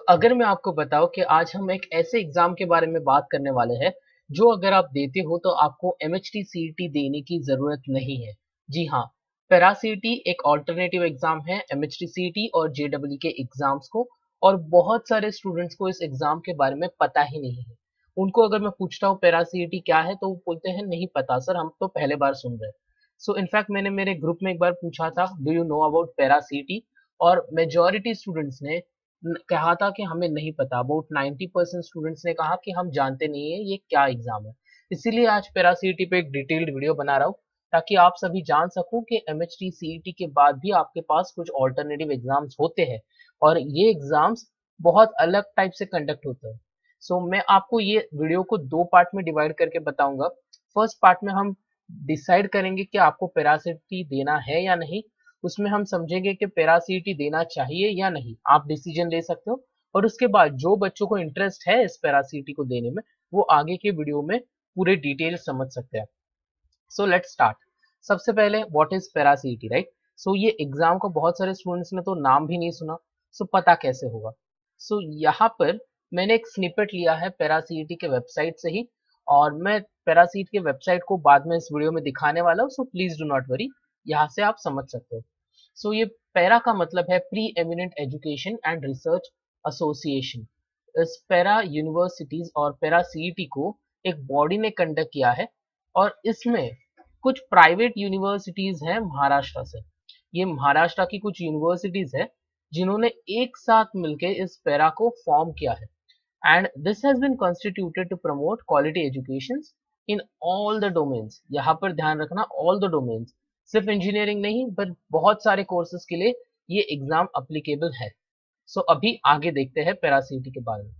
अगर मैं आपको बताऊं कि आज हम एक ऐसे एग्जाम के बारे में बात करने वाले हैं जो अगर आप देते हो तो आपको MHT CET देने की जरूरत नहीं है। जी हाँ, पैरा सीईटी एक ऑल्टरनेटिव एग्जाम है MHT CET और JEE के एग्जाम्स को। और बहुत सारे स्टूडेंट्स को इस एग्जाम के बारे में पता ही नहीं है। उनको अगर मैं पूछता हूँ पैरा सीईटी क्या है तो वो बोलते हैं नहीं पता सर, हम तो पहले बार सुन रहे हैं। इनफैक्ट मैंने मेरे ग्रुप में एक बार पूछा था do you know about para CET, और मेजोरिटी स्टूडेंट्स ने कहा था कि हमें नहीं पता। अबाउट 90% स्टूडेंट्स ने कहा कि हम जानते नहीं है ये क्या एग्जाम है। इसीलिए आज पैरा सीईटी पे एक डिटेल्ड वीडियो बना रहा हूँ ताकि आप सभी जान सको कि MHT CET के बाद भी आपके पास कुछ ऑल्टरनेटिव एग्जाम्स होते हैं और ये एग्जाम्स बहुत अलग टाइप से कंडक्ट होते हैं। मैं आपको ये वीडियो को दो पार्ट में डिवाइड करके बताऊंगा। फर्स्ट पार्ट में हम डिसाइड करेंगे कि आपको पैरा सीईटी देना है या नहीं। उसमें हम समझेंगे कि पैरा सीईटी देना चाहिए या नहीं, आप डिसीजन ले सकते हो। और उसके बाद जो बच्चों को इंटरेस्ट है इस पैरा सीईटी को देने में, वो आगे के वीडियो में पूरे डिटेल समझ सकते हैं। Let's start. सबसे पहले what is para CET, right. ये एग्जाम को बहुत सारे स्टूडेंट्स ने तो नाम भी नहीं सुना। पता कैसे होगा। यहाँ पर मैंने एक स्निपेट लिया है पैरा सीईटी के वेबसाइट से ही, और मैं पैरा सीईटी के वेबसाइट को बाद में इस वीडियो में दिखाने वाला हूँ। प्लीज डू नॉट वरी, यहाँ से आप समझ सकते हो। ये पैरा का मतलब है pre eminent education and research association. इस पैरा यूनिवर्सिटीज और पैरा सीईटी को एक बॉडी ने कंडक्ट किया है, और इसमें कुछ प्राइवेट यूनिवर्सिटीज हैं महाराष्ट्र से। ये महाराष्ट्र की कुछ यूनिवर्सिटीज है जिन्होंने एक साथ मिलकर इस पैरा को फॉर्म किया है। And this has been constituted to promote quality education in all the domains. यहाँ पर ध्यान रखना, ऑल द डोमेन्स, सिर्फ इंजीनियरिंग नहीं पर बहुत सारे कोर्सेज के लिए ये एग्जाम अप्लीकेबल है। अभी आगे देखते हैं पैरा सीईटी के बारे में।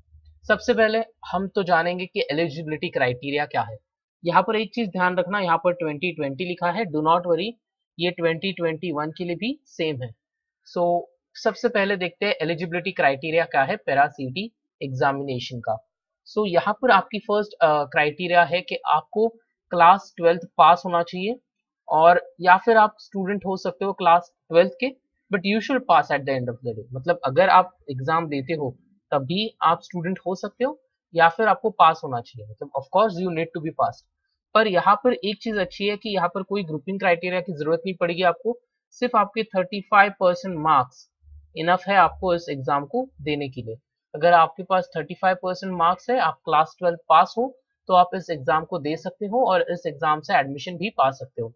सबसे पहले हम तो जानेंगे कि एलिजिबिलिटी क्राइटेरिया क्या है। यहाँ पर एक चीज ध्यान रखना, यहाँ पर 2020 लिखा है, डू नॉट वरी, ये 2021 के लिए भी सेम है। सबसे पहले देखते हैं एलिजिबिलिटी क्राइटेरिया क्या है पैरा सीईटी एग्जामिनेशन का। यहाँ पर आपकी फर्स्ट क्राइटेरिया है कि आपको क्लास 12th पास होना चाहिए, और या फिर आप स्टूडेंट हो सकते हो क्लास 12th के, but you should pass at the end of the day. मतलब अगर आप एग्जाम देते हो तभी आप स्टूडेंट हो सकते हो, या फिर आपको पास होना चाहिए। मतलब of course you need to be pass. पर यहाँ पर एक चीज अच्छी है कि यहाँ पर कोई ग्रुपिंग क्राइटेरिया की जरूरत नहीं पड़ेगी आपको। सिर्फ आपके 35% मार्क्स इनफ है आपको इस एग्जाम को देने के लिए। अगर आपके पास 35% मार्क्स है, आप क्लास 12 पास हो, तो आप इस एग्जाम को दे सकते हो और इस एग्जाम से एडमिशन भी पा सकते हो।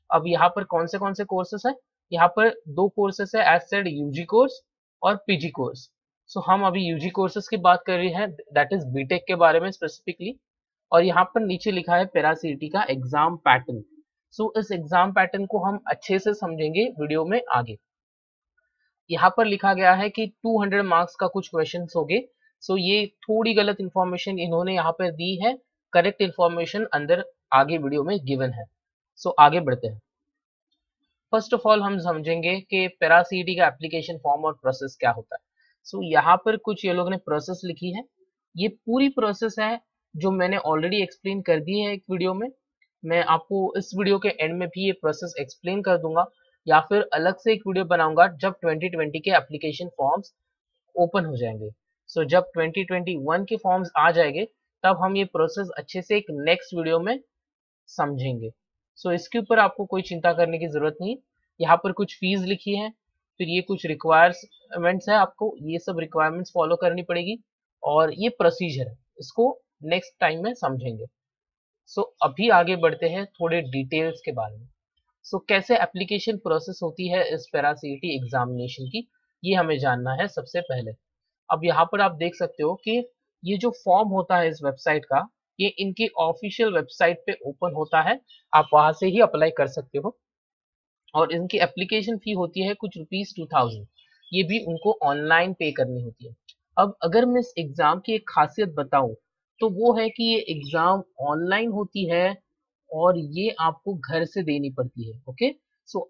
अब यहाँ पर कौन से कोर्सेस है, यहाँ पर दो कोर्सेस है एज सेड, यूजी कोर्स और पीजी कोर्स। हम अभी यूजी कोर्सेस की बात कर रहे हैं, दैट इज बीटेक के बारे में स्पेसिफिकली। और यहाँ पर नीचे लिखा है पैरा सीईटी का एग्जाम पैटर्न। इस एग्जाम पैटर्न को हम अच्छे से समझेंगे वीडियो में आगे। यहाँ पर लिखा गया है कि 200 मार्क्स का कुछ क्वेश्चन होंगे। ये थोड़ी गलत इंफॉर्मेशन इन्होंने यहाँ पर दी है, करेक्ट इंफॉर्मेशन अंदर आगे वीडियो में गिवन है। आगे बढ़ते हैं। फर्स्ट ऑफ ऑल हम समझेंगे कि पैरा सीईटी का एप्लीकेशन फॉर्म और प्रोसेस क्या होता है। यहाँ पर कुछ ये लोग ने प्रोसेस लिखी है। ये पूरी प्रोसेस है जो मैंने ऑलरेडी एक्सप्लेन कर दी है एक वीडियो में। मैं आपको इस वीडियो के एंड में भी ये प्रोसेस एक्सप्लेन कर दूंगा, या फिर अलग से एक वीडियो बनाऊंगा जब 2020 के एप्लीकेशन फॉर्म्स ओपन हो जाएंगे। जब 2021 के फॉर्म्स आ जाएंगे तब हम ये प्रोसेस अच्छे से एक नेक्स्ट वीडियो में समझेंगे। इसके ऊपर आपको कोई चिंता करने की जरूरत नहीं। यहाँ पर कुछ फीस लिखी है, फिर ये कुछ रिक्वायरमेंट्स है, आपको ये सब रिक्वायरमेंट्स फॉलो करनी पड़ेगी, और ये प्रोसीजर है, इसको नेक्स्ट टाइम में समझेंगे। अभी आगे बढ़ते हैं थोड़े डिटेल्स के बारे में। कैसे एप्लीकेशन प्रोसेस होती है इस पैरा सीईटी एग्जामिनेशन की, ये हमें जानना है सबसे पहले। अब यहाँ पर आप देख सकते हो कि ये जो फॉर्म होता है इस वेबसाइट का, ये इनकी ऑफिशियल वेबसाइट पे ओपन होता है, आप वहां से ही अप्लाई कर सकते हो। और इनकी एप्लीकेशन फी होती है कुछ ₹2000, ये भी उनको ऑनलाइन पे करनी होती है। अब अगर मैं इस एग्जाम की एक खासियत बताऊं तो वो है कि ये एग्जाम ऑनलाइन होती है और ये आपको घर से देनी पड़ती है। ओके,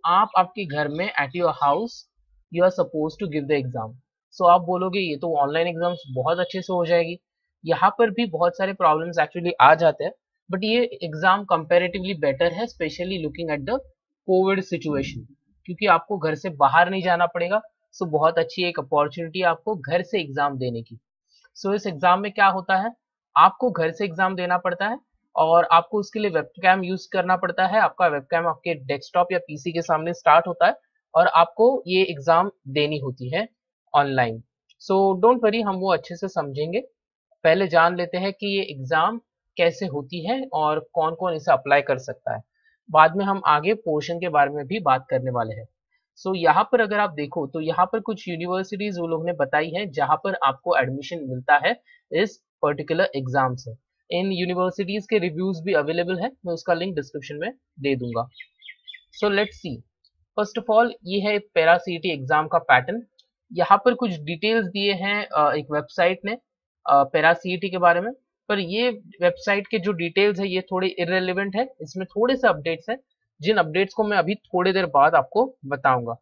आप आपके घर में at your house you are suppose to give the exam. आप बोलोगे ये तो ऑनलाइन एग्जाम्स बहुत अच्छे से हो जाएगी। यहाँ पर भी बहुत सारे प्रॉब्लम्स एक्चुअली आ जाते हैं, बट ये एग्जाम कंपैरेटिवली बेटर है, specially looking at the Covid situation, क्योंकि आपको घर से बाहर नहीं जाना पड़ेगा, सो बहुत अच्छी एक अपॉर्चुनिटी आपको घर से एग्जाम देने की। सो इस एग्जाम में क्या होता है, आपको घर से एग्जाम देना पड़ता है और आपको उसके लिए वेबकैम यूज करना पड़ता है। आपका वेबकैम आपके डेस्कटॉप या पीसी के सामने स्टार्ट होता है और आपको ये एग्जाम देनी होती है ऑनलाइन। सो डोंट वरी, हम वो अच्छे से समझेंगे। पहले जान लेते हैं कि ये एग्जाम कैसे होती है और कौन कौन इसे अप्लाई कर सकता है। बाद में हम आगे पोर्शन के बारे में भी बात करने वाले हैं। सो यहाँ पर अगर आप देखो तो यहाँ पर कुछ यूनिवर्सिटीज वो लोग ने बताई है जहाँ पर आपको एडमिशन मिलता है इस पर्टिकुलर एग्जाम से। इन यूनिवर्सिटीज के रिव्यूज भी अवेलेबल है, मैं उसका लिंक डिस्क्रिप्शन में दे दूंगा। So let's see. First of all ये है पैरा सीईटी एग्जाम का पैटर्न। यहाँ पर कुछ डिटेल्स दिए हैं एक वेबसाइट ने पैरा सीईटी के बारे में, पर ये वेबसाइट के जो डिटेल्स है ये थोड़े इररिलेवेंट है। इसमें थोड़े से अपडेट्स हैं जिन अपडेट्स को मैं अभी थोड़ी देर बाद आपको बताऊंगा।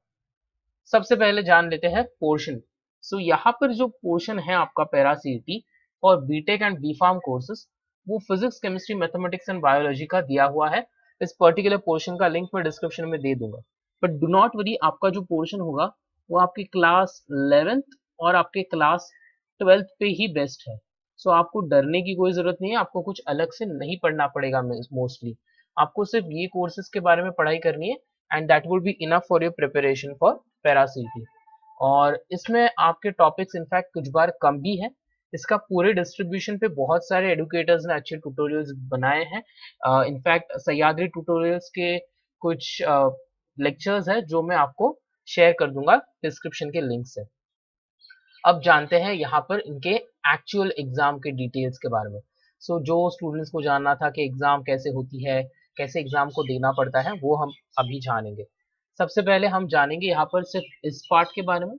सबसे पहले जान लेते हैं पोर्शन। सो यहाँ पर जो पोर्शन है आपका पैरा सीईटी और बीटेक एंड बीफार्म कोर्सेज, वो physics, chemistry, mathematics and biology का दिया हुआ है। इस पर्टिकुलर पोर्शन का लिंक मैं डिस्क्रिप्शन में दे दूंगा। बट डू नॉट वरी, आपका जो पोर्शन होगा वो आपकी क्लास 11th और आपके क्लास 12th पे ही बेस्ट है। सो आपको डरने की कोई जरूरत नहीं है, आपको कुछ अलग से नहीं पढ़ना पड़ेगा। मोस्टली आपको सिर्फ ये कोर्सेज के बारे में पढ़ाई करनी है and that will be enough for your preparation for para CET. और इसमें आपके टॉपिक्स इनफैक्ट कुछ बार कम भी है। इसका पूरे डिस्ट्रीब्यूशन पे बहुत सारे एडुकेटर्स ने अच्छे ट्यूटोरियल्स बनाए हैं। इनफैक्ट सह्याद्री ट्यूटोरियल्स के कुछ लेक्चर्स है जो मैं आपको शेयर कर दूंगा डिस्क्रिप्शन के लिंक से। अब जानते हैं यहाँ पर इनके एक्चुअल एग्जाम के डिटेल्स के बारे में। सो जो स्टूडेंट्स को जानना था कि एग्जाम कैसे होती है, कैसे एग्जाम को देना पड़ता है, वो हम अभी जानेंगे। सबसे पहले हम जानेंगे यहाँ पर सिर्फ इस पार्ट के बारे में,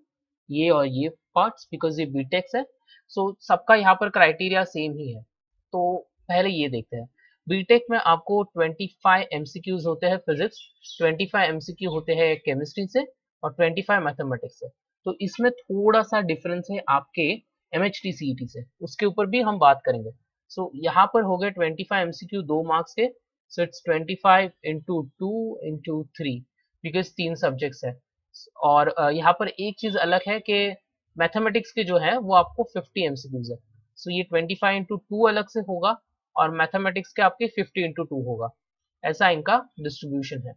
ये और ये पार्ट्स, बिकॉज ये बीटेक्स है। सो सबका यहाँ पर क्राइटेरिया सेम ही है। तो पहले ये देखते हैं। बीटेक में आपको 25 एमसीक्यूज होते हैं फिजिक्स, 25 एमसीक्यू होते हैं केमिस्ट्री से और 25 मैथमेटिक्स से। तो इसमें थोड़ा सा डिफरेंस है आपके एमएचटी सीईटी से, उसके ऊपर भी हम बात करेंगे। सो यहाँ पर हो गए 25 एमसीक्यू 2 मार्क्स के। So it's 25 into 2 into 3, because 3 subjects है। और यहाँ पर एक चीज अलग है कि मैथमेटिक्स के जो है वो आपको 50 एमसीक्यूज है। सो ये 25 इंटू 2 अलग से होगा और मैथमेटिक्स के आपके 50 इंटू 2 होगा। ऐसा इनका डिस्ट्रीब्यूशन है।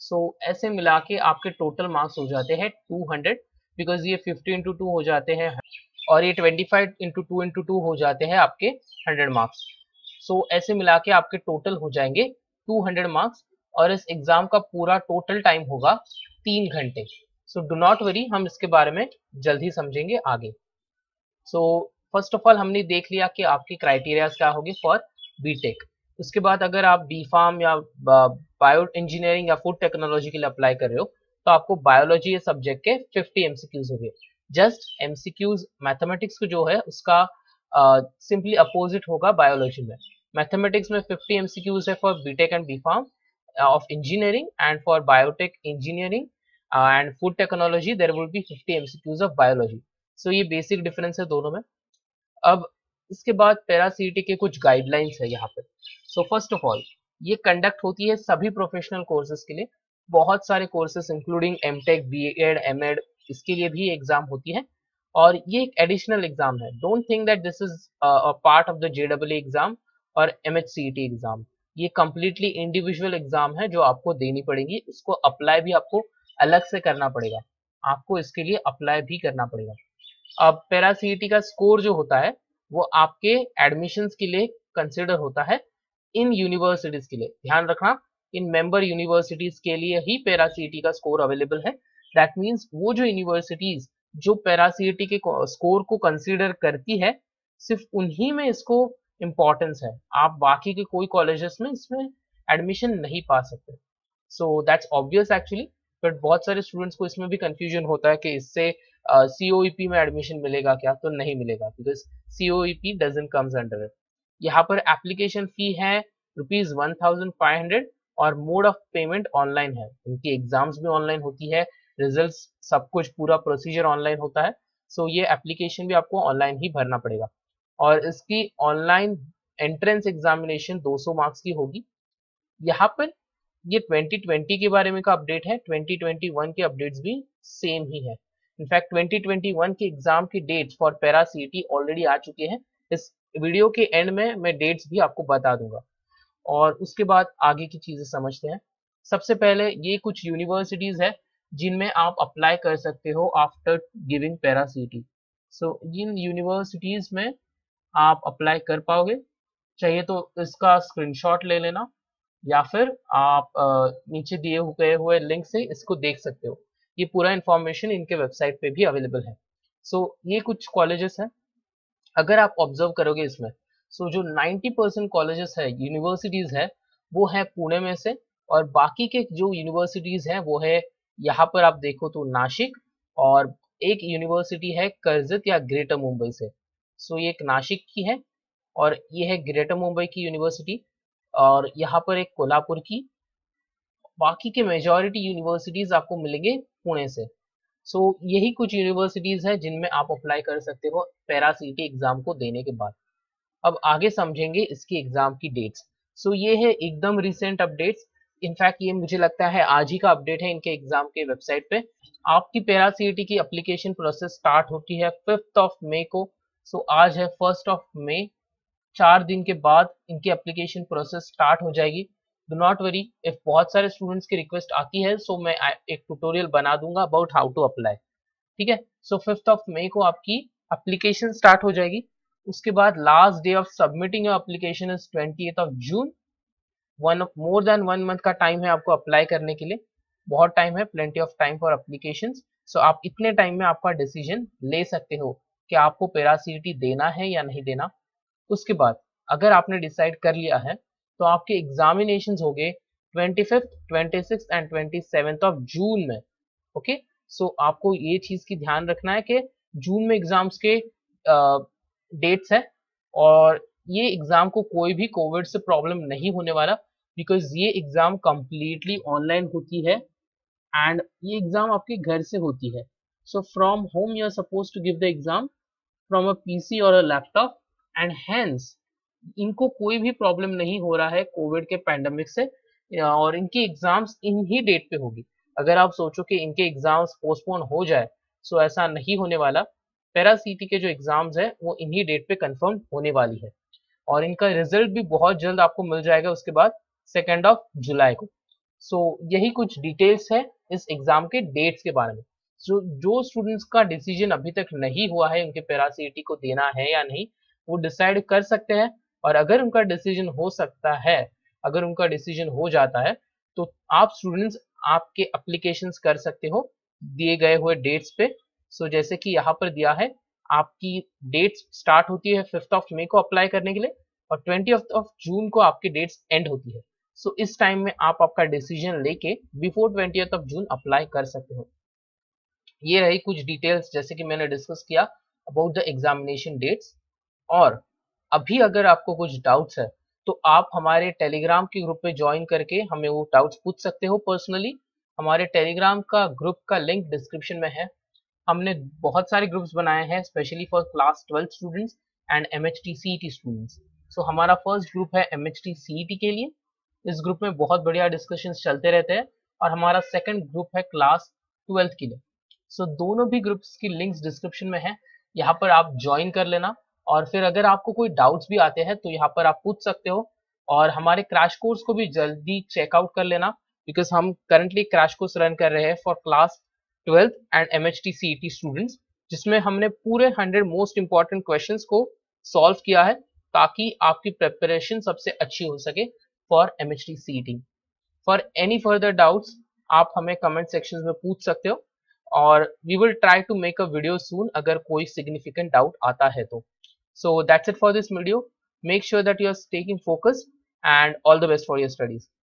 सो ऐसे मिला के आपके टोटल मार्क्स हो जाते हैं 200, बिकॉज ये 50 इंटू 2 हो जाते हैं और ये 25 इंटू 2 इंटू 2 हो जाते हैं आपके 100 मार्क्स। सो ऐसे मिला के आपके टोटल हो जाएंगे 200 मार्क्स और इस एग्जाम का पूरा टोटल टाइम होगा 3 घंटे। सो डू नॉट वरी, हम इसके बारे में जल्द ही समझेंगे आगे। सो फर्स्ट ऑफ ऑल हमने देख लिया कि आपके क्राइटेरिया क्या होंगे फॉर बीटेक। उसके बाद अगर आप बी फार्म या बायो इंजीनियरिंग या फूड टेक्नोलॉजी के लिए अप्लाई कर रहे हो तो आपको बायोलॉजी सब्जेक्ट के 50 एमसीक्यूज होंगे। जस्ट एमसीक्यूज मैथमेटिक्स जो है उसका सिंपली अपोजिट होगा बायोलॉजी में। मैथमेटिक्स में 50 एमसीक्यूज है for BTech and B pharm of engineering, and for biotech engineering and food technology there will be 50 MCQs of biology. So ये बेसिक डिफरेंस है दोनों में। अब इसके बाद पैरा सीईटी के कुछ गाइडलाइंस है यहाँ पे। सो फर्स्ट ऑफ ऑल ये कंडक्ट होती है सभी प्रोफेशनल कोर्सेज के लिए। बहुत सारे courses including MTech, BEd, MEd, इसके लिए भी एग्जाम होती है और ये एक एडिशनल एग्जाम है। Don't think that this is a part of the JW exam और एमएचसीईटी एग्जाम। ये कंप्लीटली इंडिविजुअल एग्जाम है जो आपको देनी पड़ेगी। उसको अप्लाई भी आपको अलग से करना पड़ेगा, आपको इसके लिए अप्लाई भी करना पड़ेगा। अब पैरा सीईटी का स्कोर जो होता है वो आपके एडमिशंस के लिए कंसिडर होता है इन यूनिवर्सिटीज के लिए। ध्यान रखना, इन मेंबर यूनिवर्सिटीज के लिए ही पैरा सीईटी का स्कोर अवेलेबल है। दैट मीन्स वो जो यूनिवर्सिटीज जो पैरा सीईटी के स्कोर को कंसिडर करती है, सिर्फ उन्हीं में इसको इम्पोर्टेंस है। आप बाकी के कोई कॉलेजेस में इसमें एडमिशन नहीं पा सकते। So that's obvious actually, but बहुत सारे स्टूडेंट्स को इसमें भी कंफ्यूजन होता है कि इससे सीओईपी में एडमिशन मिलेगा क्या, तो नहीं मिलेगा, because COEP doesn't comes under it. यहाँ पर एप्लीकेशन फी है ₹1500 और मोड ऑफ पेमेंट ऑनलाइन है। इनकी एग्जाम्स भी ऑनलाइन होती है, रिजल्ट्स सब कुछ पूरा प्रोसीजर ऑनलाइन होता है। सो ये एप्लीकेशन भी आपको ऑनलाइन ही भरना पड़ेगा और इसकी ऑनलाइन एंट्रेंस एग्जामिनेशन 200 मार्क्स की होगी। यहाँ पर ये 2020 के बारे में का अपडेट है, 2021 के अपडेट्स भी सेम ही है। इनफैक्ट 2021 के एग्जाम की डेट्स फॉर पैरा सीटी ऑलरेडी आ चुके हैं। इस वीडियो के एंड में मैं डेट्स भी आपको बता दूंगा और उसके बाद आगे की चीजें समझते हैं। सबसे पहले ये कुछ यूनिवर्सिटीज है जिनमें आप अप्लाई कर सकते हो आफ्टर गिविंग पैरा सीटी। सो जिन यूनिवर्सिटीज में आप अप्लाई कर पाओगे, चाहिए तो इसका स्क्रीनशॉट ले लेना या फिर आप नीचे दिए गए हुए लिंक से इसको देख सकते हो। ये पूरा इंफॉर्मेशन इनके वेबसाइट पे भी अवेलेबल है। सो ये कुछ कॉलेजेस हैं, अगर आप ऑब्जर्व करोगे इसमें, सो जो 90% कॉलेजेस है, यूनिवर्सिटीज है, वो है पुणे में से, और बाकी के जो यूनिवर्सिटीज हैं वो है, यहाँ पर आप देखो तो नासिक, और एक यूनिवर्सिटी है कर्जत या ग्रेटर मुंबई से। सो ये एक नासिक की है और ये है ग्रेटर मुंबई की यूनिवर्सिटी, और यहाँ पर एक कोल्हापुर की। बाकी के मेजॉरिटी यूनिवर्सिटीज आपको मिलेंगे पुणे से। सो यही कुछ यूनिवर्सिटीज है जिनमें आप अप्लाई कर सकते हो पैरा सीटी एग्जाम को देने के बाद। अब आगे समझेंगे इसकी एग्जाम की डेट्स। सो ये है एकदम रिसेंट अपडेट्स। इनफैक्ट ये मुझे लगता है आज ही का अपडेट है इनके एग्जाम के वेबसाइट पे। आपकी पैरा सीटी की एप्लीकेशन प्रोसेस स्टार्ट होती है 5th ऑफ मई को। सो आज है 1st ऑफ मई, 4 दिन के बाद इनकी एप्लीकेशन प्रोसेस स्टार्ट हो जाएगी। डू नॉट वरी, इफ बहुत सारे स्टूडेंट्स की रिक्वेस्ट आती है सो मैं एक ट्यूटोरियल बना दूंगा अबाउट हाउ टू अप्लाई। ठीक है, सो 5th ऑफ मई को आपकी एप्लीकेशन स्टार्ट हो जाएगी। उसके बाद last day of submitting your application is 20th of June. More than 1 month का टाइम है आपको अप्लाई करने के लिए, बहुत टाइम है, plenty of time for application. So आप इतने टाइम में आपका डिसीजन ले सकते हो कि आपको पैरा सीटी देना है या नहीं देना। उसके बाद अगर आपने डिसाइड कर लिया है तो आपके एग्जामिनेशंस हो गए 25th, 26th and 27th of June में। ओके, सो आपको ये चीज की ध्यान रखना है कि जून में एग्जाम्स के डेट्स है, और ये एग्जाम को कोई भी कोविड से प्रॉब्लम नहीं होने वाला, बिकॉज ये एग्जाम कंप्लीटली ऑनलाइन होती है एंड ये एग्जाम आपके घर से होती है। So from home you are suppose to give the exam from a PC और अ लैपटॉप, एंड हेंस इनको कोई भी प्रॉब्लम नहीं हो रहा है कोविड के पैंडेमिक से, और इनकी एग्जाम्स इन ही डेट पे होगी। अगर आप सोचो कि इनके एग्जाम्स पोस्टपोन हो जाए, सो ऐसा नहीं होने वाला। पैरा सीटी के जो एग्जाम्स है वो इन्हीं डेट पे कंफर्म होने वाली है, और इनका रिजल्ट भी बहुत जल्द आपको मिल जाएगा उसके बाद 2 ऑफ जुलाई को। सो यही कुछ डिटेल्स है इस एग्जाम के डेट्स के बारे में। जो स्टूडेंट्स का डिसीजन अभी तक नहीं हुआ है उनके पैरा सीटी को देना है या नहीं, वो डिसाइड कर सकते हैं। और अगर उनका डिसीजन हो सकता है, अगर उनका डिसीजन हो जाता है, तो आप स्टूडेंट्स आपके एप्लीकेशंस कर सकते हो दिए गए हुए डेट्स पे। सो जैसे कि यहाँ पर दिया है, आपकी डेट्स स्टार्ट होती है 5th ऑफ मई को अप्लाई करने के लिए, और 20th ऑफ जून को आपकी डेट्स एंड होती है। सो इस टाइम में आप आपका डिसीजन लेके before 20th of June apply कर सकते हो। ये रही कुछ डिटेल्स जैसे कि मैंने डिस्कस किया अबाउट द एग्जामिनेशन डेट्स। और अभी अगर आपको कुछ डाउट्स है तो आप हमारे टेलीग्राम के ग्रुप पे ज्वाइन करके हमें वो डाउट्स पूछ सकते हो पर्सनली। हमारे टेलीग्राम का ग्रुप का लिंक डिस्क्रिप्शन में है। हमने बहुत सारे ग्रुप्स बनाए हैं specially for class 12 students and MHT CET students. So हमारा फर्स्ट ग्रुप है MHT CET के लिए, इस ग्रुप में बहुत बढ़िया डिस्कशंस चलते रहते हैं। और हमारा सेकंड ग्रुप है क्लास 12 के लिए। सो दोनों भी ग्रुप्स की लिंक्स डिस्क्रिप्शन में है, यहाँ पर आप ज्वाइन कर लेना। और फिर अगर आपको कोई डाउट्स भी आते हैं तो यहाँ पर आप पूछ सकते हो, और हमारे क्रैश कोर्स को भी जल्दी चेकआउट कर लेना, बिकॉज हम करंटली क्रैश कोर्स रन कर रहे हैं for class 12 and MHT CET students, जिसमें हमने पूरे 100 मोस्ट इंपॉर्टेंट क्वेश्चंस को सॉल्व किया है ताकि आपकी प्रिपरेशन सबसे अच्छी हो सके for MHT CET। For any further doubts आप हमें कमेंट सेक्शन में पूछ सकते हो, और we will try to make a video soon अगर कोई सिग्निफिकेंट डाउट आता है तो। So that's it for this video. Make sure that you are staying focused, and all the best for your studies.